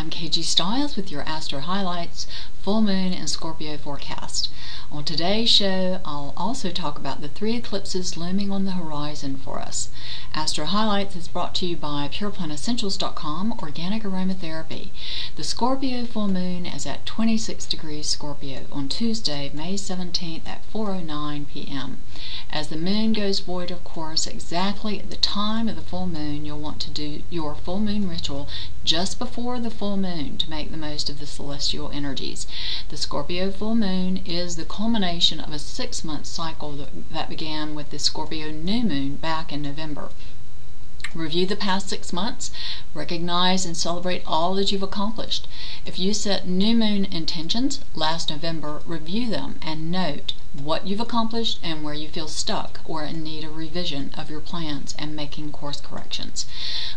I'm KG Stiles with your Astro Highlights, Full Moon and Scorpio forecast. On today's show, I'll also talk about the 3 eclipses looming on the horizon for us. Astro Highlights is brought to you by PurePlantEssentials.com Organic Aromatherapy. The Scorpio full moon is at 26 degrees Scorpio on Tuesday, May 17th at 4:09 p.m. As the moon goes void, of course, exactly at the time of the full moon, you'll want to do your full moon ritual just before the full moon to make the most of the celestial energies. The Scorpio full moon is the culmination of a 6-month cycle that began with the Scorpio new moon back in November. Review the past 6 months, recognize and celebrate all that you've accomplished. If you set new moon intentions last November, review them and note what you've accomplished and where you feel stuck or in need of revision of your plans and making course corrections.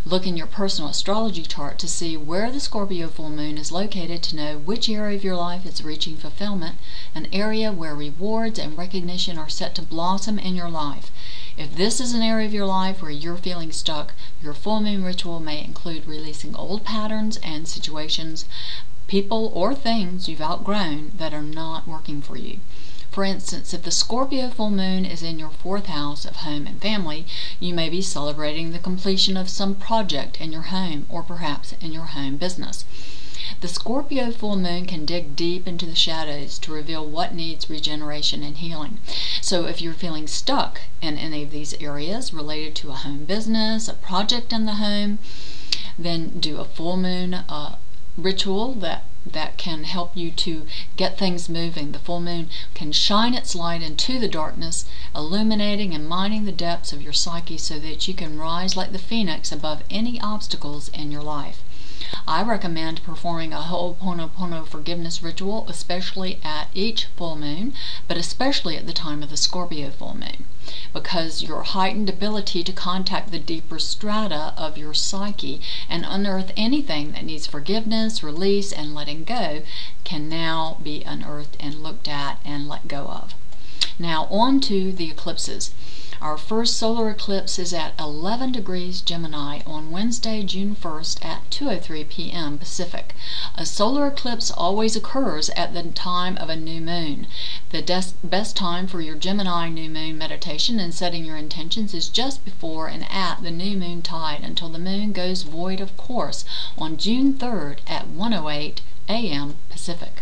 Look in your personal astrology chart to see where the Scorpio full moon is located to know which area of your life is reaching fulfillment, an area where rewards and recognition are set to blossom in your life. If this is an area of your life where you're feeling stuck, your full moon ritual may include releasing old patterns and situations, people or things you've outgrown that are not working for you. For instance, if the Scorpio full moon is in your 4th house of home and family, you may be celebrating the completion of some project in your home or perhaps in your home business. The Scorpio full moon can dig deep into the shadows to reveal what needs regeneration and healing. So if you're feeling stuck in any of these areas related to a home business, a project in the home, then do a full moon ritual that can help you to get things moving. The full moon can shine its light into the darkness, illuminating and mining the depths of your psyche so that you can rise like the phoenix above any obstacles in your life. I recommend performing a Ho'oponopono forgiveness ritual, especially at each full moon, but especially at the time of the Scorpio full moon, because your heightened ability to contact the deeper strata of your psyche and unearth anything that needs forgiveness, release, and letting go can now be unearthed and looked at and let go of. Now on to the eclipses. Our first solar eclipse is at 11 degrees Gemini on Wednesday, June 1st at 2:03 p.m. Pacific. A solar eclipse always occurs at the time of a new moon. The best time for your Gemini new moon meditation and setting your intentions is just before and at the new moon tide until the moon goes void of course on June 3rd at 1:08 a.m. Pacific.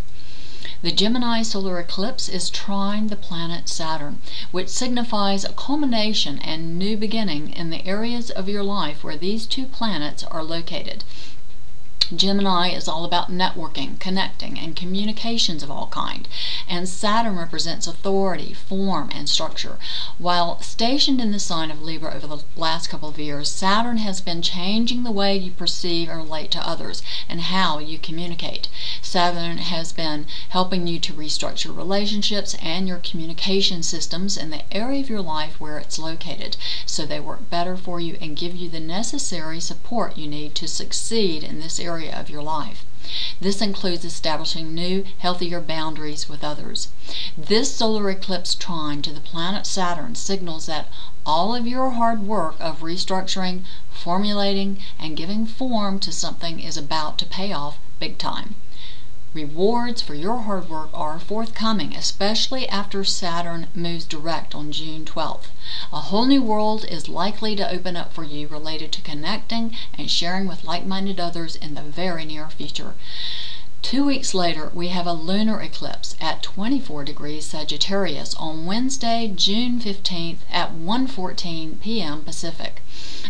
The Gemini solar eclipse is trine the planet Saturn, which signifies a culmination and new beginning in the areas of your life where these 2 planets are located. Gemini is all about networking, connecting, and communications of all kind, and Saturn represents authority, form, and structure. While stationed in the sign of Libra over the last couple of years, Saturn has been changing the way you perceive and relate to others and how you communicate. Saturn has been helping you to restructure relationships and your communication systems in the area of your life where it's located, so they work better for you and give you the necessary support you need to succeed in this area of your life. This includes establishing new, healthier boundaries with others. This solar eclipse trine to the planet Saturn signals that all of your hard work of restructuring, formulating, and giving form to something is about to pay off big time. Rewards for your hard work are forthcoming, especially after Saturn moves direct on June 12th. A whole new world is likely to open up for you related to connecting and sharing with like-minded others in the very near future. 2 weeks later, we have a lunar eclipse at 24 degrees Sagittarius on Wednesday, June 15th at 1:14 p.m. Pacific.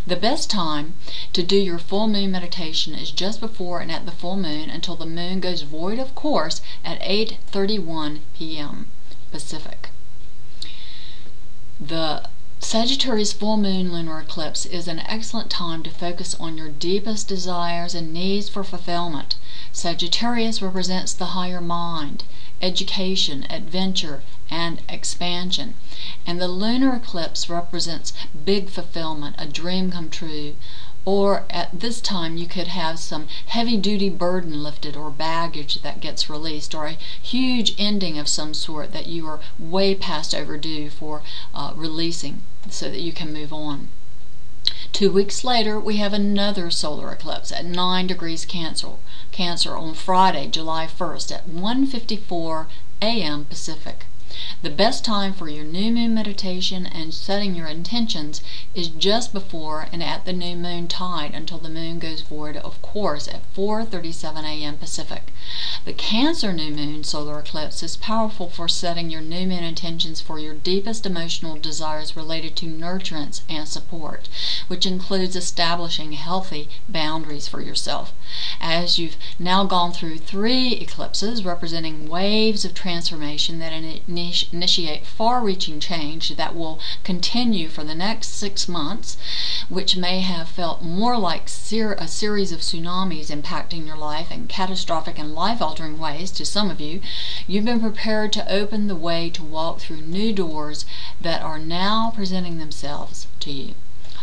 The best time to do your full moon meditation is just before and at the full moon until the moon goes void of course at 8:31 p.m. Pacific. The Sagittarius full moon lunar eclipse is an excellent time to focus on your deepest desires and needs for fulfillment. Sagittarius represents the higher mind, education, adventure, and expansion. And the lunar eclipse represents big fulfillment, a dream come true. Or at this time you could have some heavy-duty burden lifted or baggage that gets released, or a huge ending of some sort that you are way past overdue for releasing so that you can move on. 2 weeks later, we have another solar eclipse at 9 degrees Cancer on Friday, July 1st at 1:54 a.m. Pacific. The best time for your new moon meditation and setting your intentions is just before and at the new moon tide until the moon goes void, of course, at 4:37 a.m. Pacific. The Cancer new moon solar eclipse is powerful for setting your new moon intentions for your deepest emotional desires related to nurturance and support, which includes establishing healthy boundaries for yourself. As you've now gone through 3 eclipses representing waves of transformation that initiate far-reaching change that will continue for the next 6 months, which may have felt more like a series of tsunamis impacting your life in catastrophic and life-altering ways to some of you, you've been prepared to open the way to walk through new doors that are now presenting themselves to you.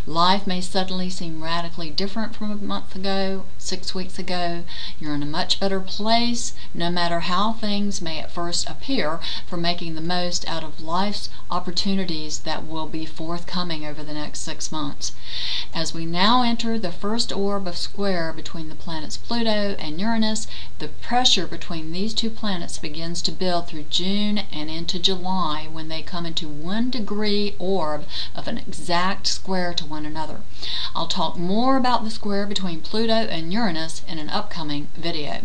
Life may suddenly seem radically different from a month ago, 6 weeks ago. You're in a much better place, no matter how things may at first appear, for making the most out of life's opportunities that will be forthcoming over the next 6 months. As we now enter the first orb of square between the planets Pluto and Uranus, the pressure between these 2 planets begins to build through June and into July when they come into 1 degree orb of an exact square to one another. I'll talk more about the square between Pluto and Uranus in an upcoming video.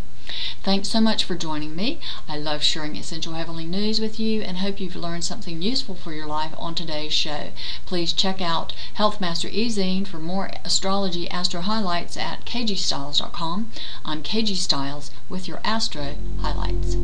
Thanks so much for joining me. I love sharing essential heavenly news with you and hope you've learned something useful for your life on today's show. Please check out Health Master E-Zine for more astrology astro highlights at kgstiles.com. I'm KG Stiles with your astro highlights.